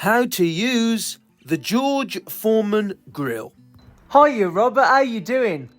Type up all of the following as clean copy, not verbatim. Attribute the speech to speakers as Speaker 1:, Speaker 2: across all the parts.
Speaker 1: How to use the George Foreman Grill.
Speaker 2: Hiya Robert, how you doing?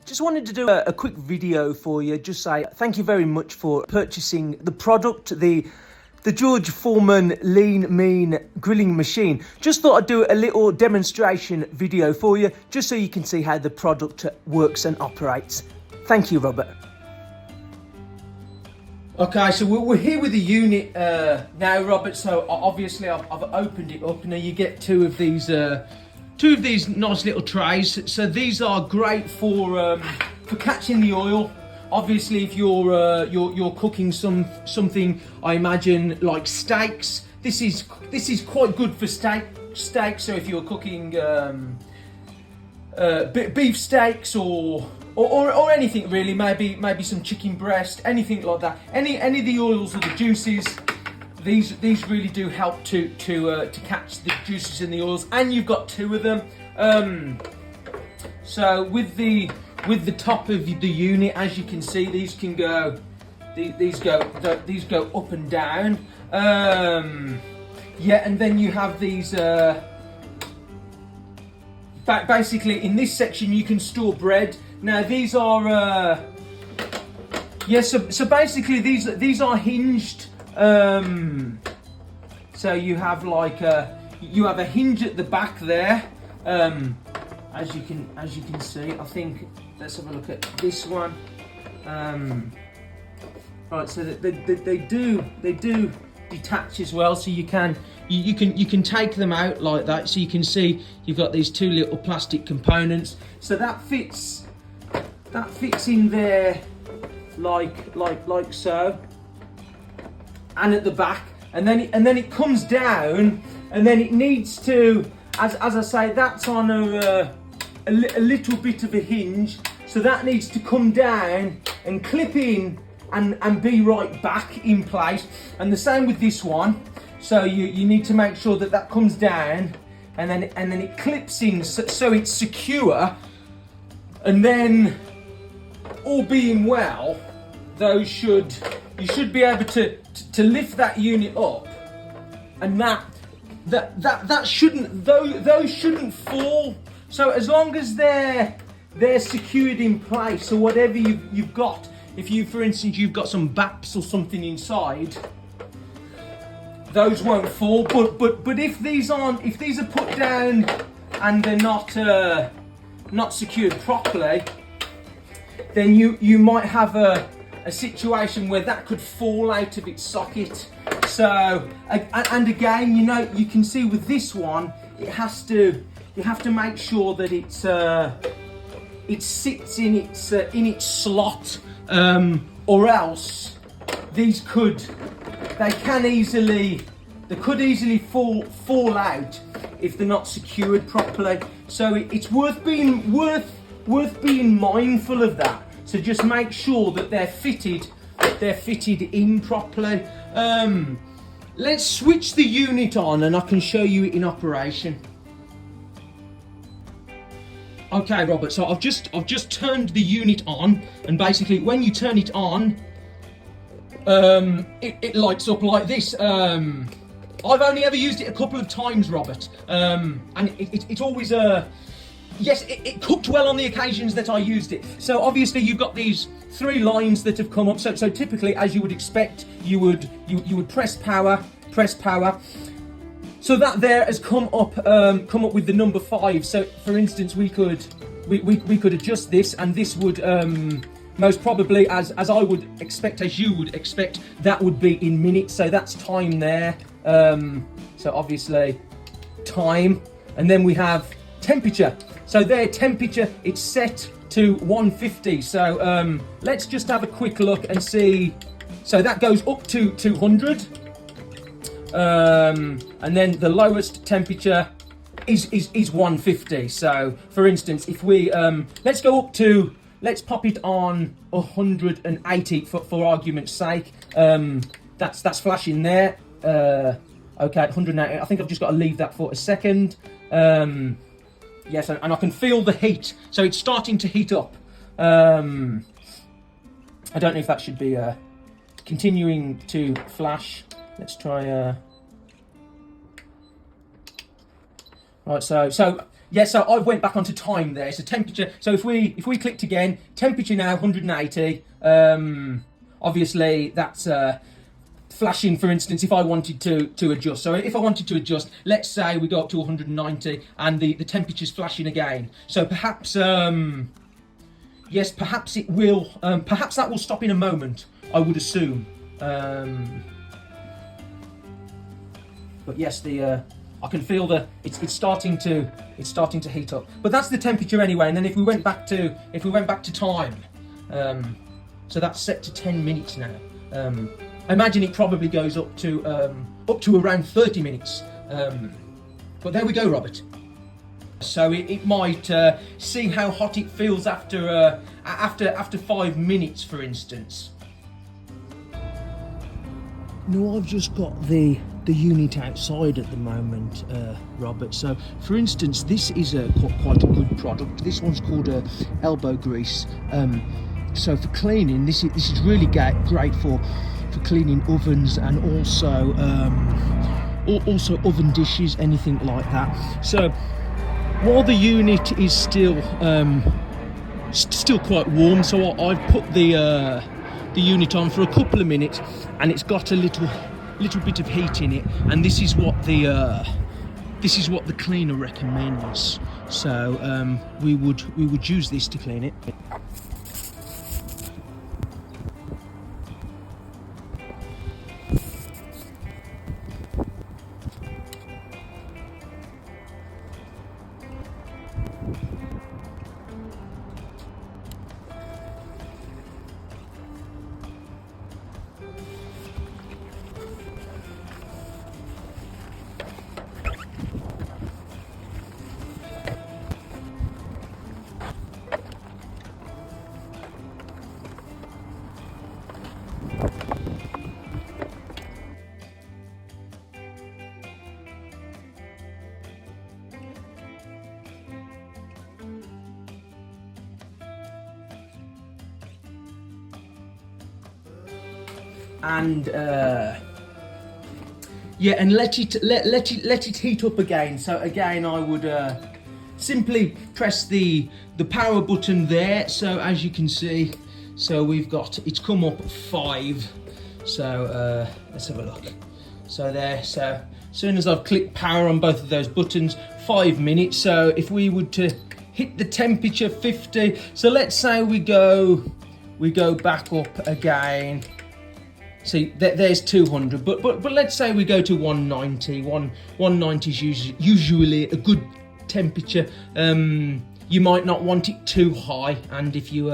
Speaker 2: Just wanted to do a quick video for you. Just say thank you very much for purchasing the product, the George Foreman Lean Mean grilling machine. Just thought I'd do a little demonstration video for you, just so you can see how the product works and operates. Thank you, Robert. Okay, so we're here with the unit now, Robert. So obviously I've opened it up. Now you get two of these nice little trays. So these are great for catching the oil. Obviously, if you're cooking something, I imagine like steaks, this is quite good for steaks. So if you're cooking beef steaks or anything really, maybe some chicken breast, anything like that. Any of the oils or the juices, these really do help to catch the juices in the oils. And you've got two of them. So with the top of the unit, as you can see, these go up and down. Yeah, and then you have these. Basically, in this section, you can store bread. Now these are So basically, these are hinged. So you have a hinge at the back there. As you can see, I think. Let's have a look at this one. Right, so they do detach as well, so you can take them out like that. So you can see you've got these two little plastic components. So that fits in there like so, and at the back, and then it comes down, and then it needs to, as I say, that's on a little bit of a hinge, so that needs to come down and clip in and be right back in place. And the same with this one. So you need to make sure that comes down and then it clips in so it's secure. And then, all being well, you should be able to lift that unit up, and that shouldn't, those shouldn't fall. So as long as they're secured in place, or whatever you've got, if for instance you've got some baps or something inside, those won't fall. But if these are put down and they're not secured properly, then you might have a situation where that could fall out of its socket. So, and again, you can see with this one, you have to make sure that it sits in its slot, or else they could easily fall out if they're not secured properly. So it's worth being mindful of that. So just make sure that they're fitted in properly. Let's switch the unit on and I can show you it in operation. Okay, Robert, so I've just turned the unit on, and basically when you turn it on, it lights up like this. I've only ever used it a couple of times, Robert, and it always yes, it cooked well on the occasions that I used it. So obviously you've got these three lines that have come up. So typically, as you would expect, you would press power. So that there has come up with the number 5. So for instance, we could adjust this, and this would most probably, as I would expect, as you would expect, that would be in minutes. So that's time there. So obviously time, and then we have temperature. So their temperature, it's set to 150. So let's just have a quick look and see. So that goes up to 200. And then the lowest temperature is 150. So for instance, if we let's pop it on 180 for argument's sake. That's flashing there. Okay, 180. I think I've just got to leave that for a second. Yes, and I can feel the heat. So it's starting to heat up. I don't know if that should be continuing to flash. Let's try Right, so I went back onto time there. So temperature. So if we clicked again, temperature now 180. Obviously that's flashing. For instance, if I wanted to adjust. So if I wanted to adjust, let's say we go up to 190, and the temperature's flashing again. So perhaps yes, perhaps it will. Perhaps that will stop in a moment, I would assume. But yes, I can feel it's starting to heat up. But that's the temperature anyway. And then if we went back to time, so that's set to 10 minutes now. I imagine it probably goes up to around 30 minutes. But there we go, Robert. So it might see how hot it feels after 5 minutes, for instance. No, I've just got the unit outside at the moment, Robert. So, for instance, this is quite a good product. This one's called elbow grease. So for cleaning, this is really great for cleaning ovens, and also oven dishes, anything like that. So while the unit is still quite warm, so I've put the unit on for a couple of minutes, and it's got a little bit of heat in it, and this is what the cleaner recommends. So we would use this to clean it. And yeah, and let it heat up again. So again, I would simply press the power button there. So as you can see, so it's come up 5. So let's have a look. So there. So as soon as I've clicked power on both of those buttons, 5 minutes. So if we would to hit the temperature 50. So let's say we go back up again. See, there's 200, but let's say we go to 190. 190 is usually a good temperature. You might not want it too high, and if you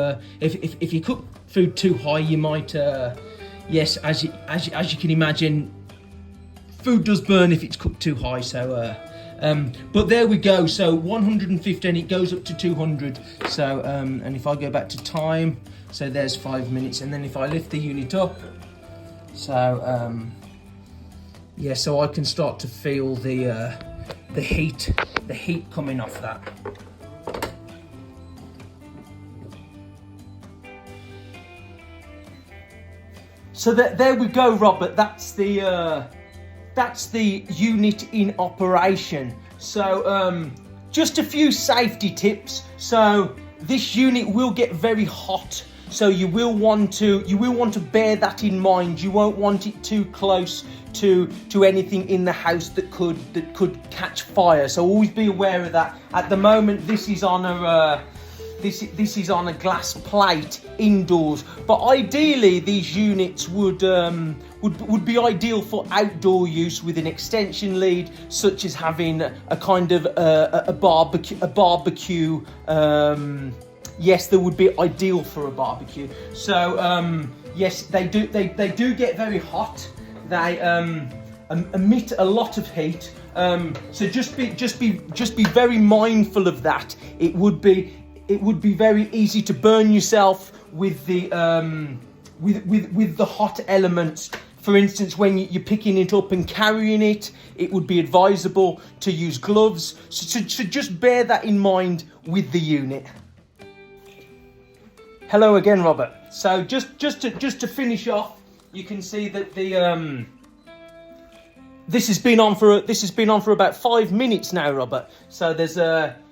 Speaker 2: cook food too high, you might yes, as you can imagine, food does burn if it's cooked too high. So but there we go. So 150, and it goes up to 200. So and if I go back to time, so there's 5 minutes, and then if I lift the unit up. So yeah, so I can start to feel the heat coming off that. So there we go, Robert. That's the unit in operation. So just a few safety tips. So this unit will get very hot. So you will want to bear that in mind. You won't want it too close to anything in the house that could catch fire. So always be aware of that. At the moment, this is on a glass plate indoors. But ideally, these units would be ideal for outdoor use with an extension lead, such as having a kind of a barbecue. Yes, they would be ideal for a barbecue. So yes, they do get very hot. They emit a lot of heat. So just be very mindful of that. It would be very easy to burn yourself with the hot elements. For instance, when you're picking it up and carrying it, it would be advisable to use gloves. So just bear that in mind with the unit. Hello again, Robert. So just to finish off, you can see that this has been on for about 5 minutes now, Robert. So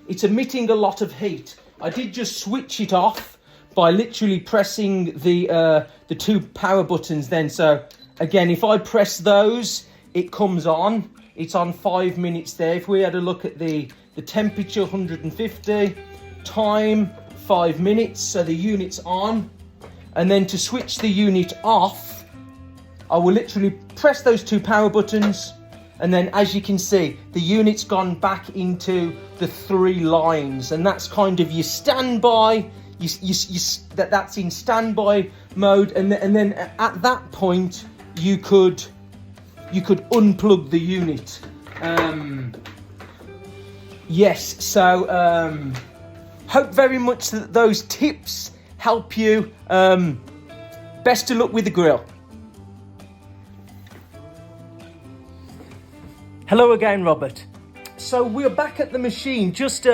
Speaker 2: it's emitting a lot of heat. I did just switch it off by literally pressing the 2 power buttons then. So again, if I press those, it comes on. It's on 5 minutes there. If we had a look at the temperature, 150, time 5 minutes, so the unit's on. And then to switch the unit off, I will literally press those 2 power buttons, and then as you can see, the unit's gone back into the 3 lines, and that's kind of your standby. That's in standby mode, and then at that point you could unplug the unit. Yes, so hope very much that those tips help you. Best of luck with the grill. Hello again, Robert. So we're back at the machine. Just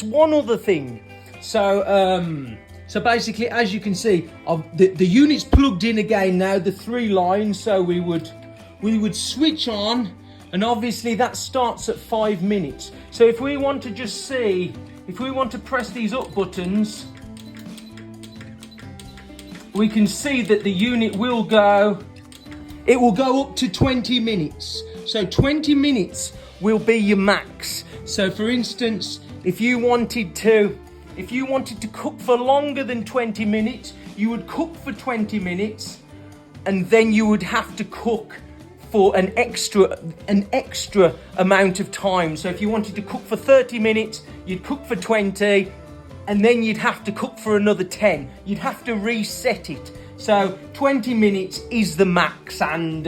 Speaker 2: one other thing. So basically, as you can see, the unit's plugged in again now. The 3 lines. So we would switch on, and obviously that starts at 5 minutes. So if we want to just see, if we want to press these up buttons, we can see that the unit will go. It will go up to 20 minutes. So 20 minutes will be your max. So for instance, if you wanted to cook for longer than 20 minutes, you would cook for 20 minutes, and then you would have to cook for an extra amount of time. So if you wanted to cook for 30 minutes, you'd cook for 20, and then you'd have to cook for another 10. You'd have to reset it. So 20 minutes is the max, and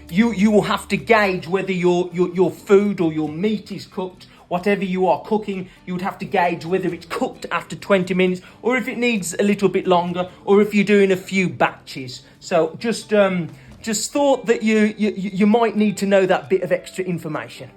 Speaker 2: you will have to gauge whether your food or your meat is cooked. Whatever you are cooking, you would have to gauge whether it's cooked after 20 minutes, or if it needs a little bit longer, or if you're doing a few batches. So just thought that you might need to know that bit of extra information.